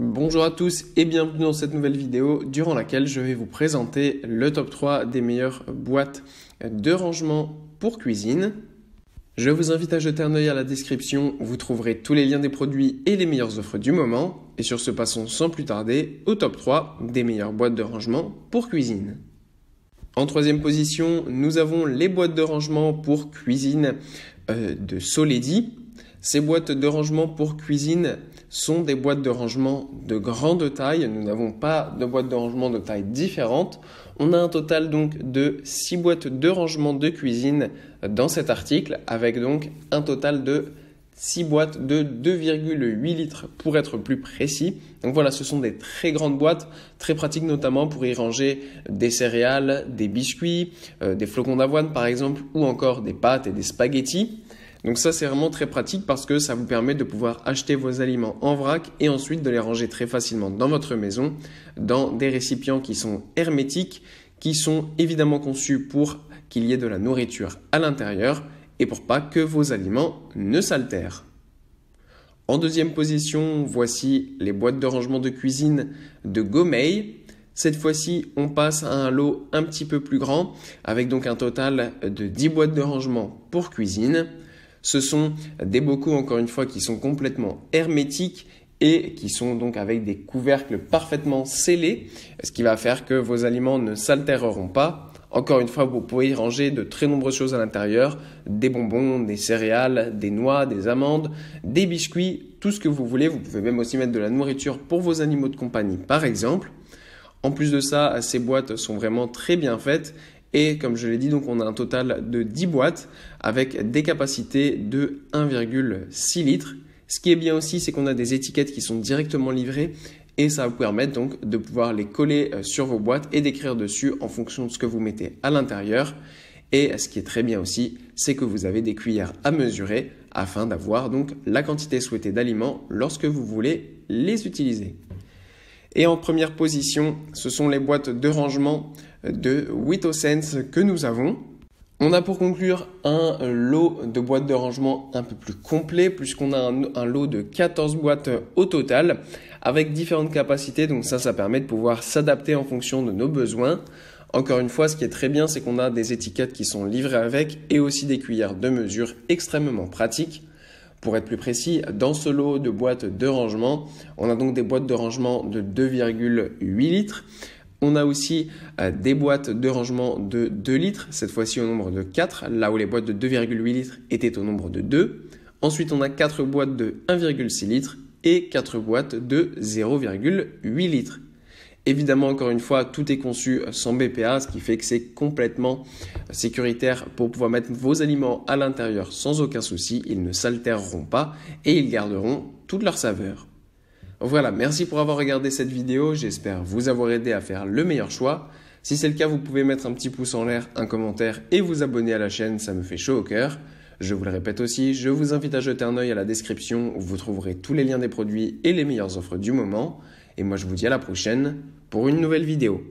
Bonjour à tous et bienvenue dans cette nouvelle vidéo durant laquelle je vais vous présenter le top 3 des meilleures boîtes de rangement pour cuisine. Je vous invite à jeter un œil à la description, vous trouverez tous les liens des produits et les meilleures offres du moment. Et sur ce, passons sans plus tarder au top 3 des meilleures boîtes de rangement pour cuisine. En troisième position, nous avons les boîtes de rangement pour cuisine de Soleidi. Ces boîtes de rangement pour cuisine sont des boîtes de rangement de grande taille. Nous n'avons pas de boîtes de rangement de taille différentes. On a un total donc de 6 boîtes de rangement de cuisine dans cet article, avec donc un total de 6 boîtes de 2,8 litres pour être plus précis. Donc voilà, ce sont des très grandes boîtes, très pratiques notamment pour y ranger des céréales, des biscuits, des flocons d'avoine par exemple, ou encore des pâtes et des spaghettis. Donc ça, c'est vraiment très pratique parce que ça vous permet de pouvoir acheter vos aliments en vrac et ensuite de les ranger très facilement dans votre maison, dans des récipients qui sont hermétiques, qui sont évidemment conçus pour qu'il y ait de la nourriture à l'intérieur et pour pas que vos aliments ne s'altèrent. En deuxième position, voici les boîtes de rangement de cuisine de Gomei. Cette fois-ci, on passe à un lot un petit peu plus grand, avec donc un total de 10 boîtes de rangement pour cuisine. Ce sont des bocaux, encore une fois, qui sont complètement hermétiques et qui sont donc avec des couvercles parfaitement scellés, ce qui va faire que vos aliments ne s'altéreront pas. Encore une fois, vous pouvez y ranger de très nombreuses choses à l'intérieur, des bonbons, des céréales, des noix, des amandes, des biscuits, tout ce que vous voulez. Vous pouvez même aussi mettre de la nourriture pour vos animaux de compagnie, par exemple. En plus de ça, ces boîtes sont vraiment très bien faites. Et comme je l'ai dit, donc on a un total de 10 boîtes avec des capacités de 1,6 litres. Ce qui est bien aussi, c'est qu'on a des étiquettes qui sont directement livrées et ça va vous permettre donc de pouvoir les coller sur vos boîtes et d'écrire dessus en fonction de ce que vous mettez à l'intérieur. Et ce qui est très bien aussi, c'est que vous avez des cuillères à mesurer afin d'avoir donc la quantité souhaitée d'aliments lorsque vous voulez les utiliser. Et en première position, ce sont les boîtes de rangement de WITOSENSE que nous avons. On a pour conclure un lot de boîtes de rangement un peu plus complet puisqu'on a un lot de 14 boîtes au total avec différentes capacités. Donc ça permet de pouvoir s'adapter en fonction de nos besoins. Encore une fois, ce qui est très bien, c'est qu'on a des étiquettes qui sont livrées avec et aussi des cuillères de mesure extrêmement pratiques. Pour être plus précis, dans ce lot de boîtes de rangement, on a donc des boîtes de rangement de 2,8 litres. On a aussi des boîtes de rangement de 2 litres, cette fois-ci au nombre de 4, là où les boîtes de 2,8 litres étaient au nombre de 2. Ensuite, on a 4 boîtes de 1,6 litres et 4 boîtes de 0,8 litres. Évidemment, encore une fois, tout est conçu sans BPA, ce qui fait que c'est complètement sécuritaire pour pouvoir mettre vos aliments à l'intérieur sans aucun souci. Ils ne s'altéreront pas et ils garderont toute leur saveur. Voilà, merci pour avoir regardé cette vidéo. J'espère vous avoir aidé à faire le meilleur choix. Si c'est le cas, vous pouvez mettre un petit pouce en l'air, un commentaire et vous abonner à la chaîne, ça me fait chaud au cœur. Je vous le répète aussi, je vous invite à jeter un œil à la description où vous trouverez tous les liens des produits et les meilleures offres du moment. Et moi, je vous dis à la prochaine pour une nouvelle vidéo.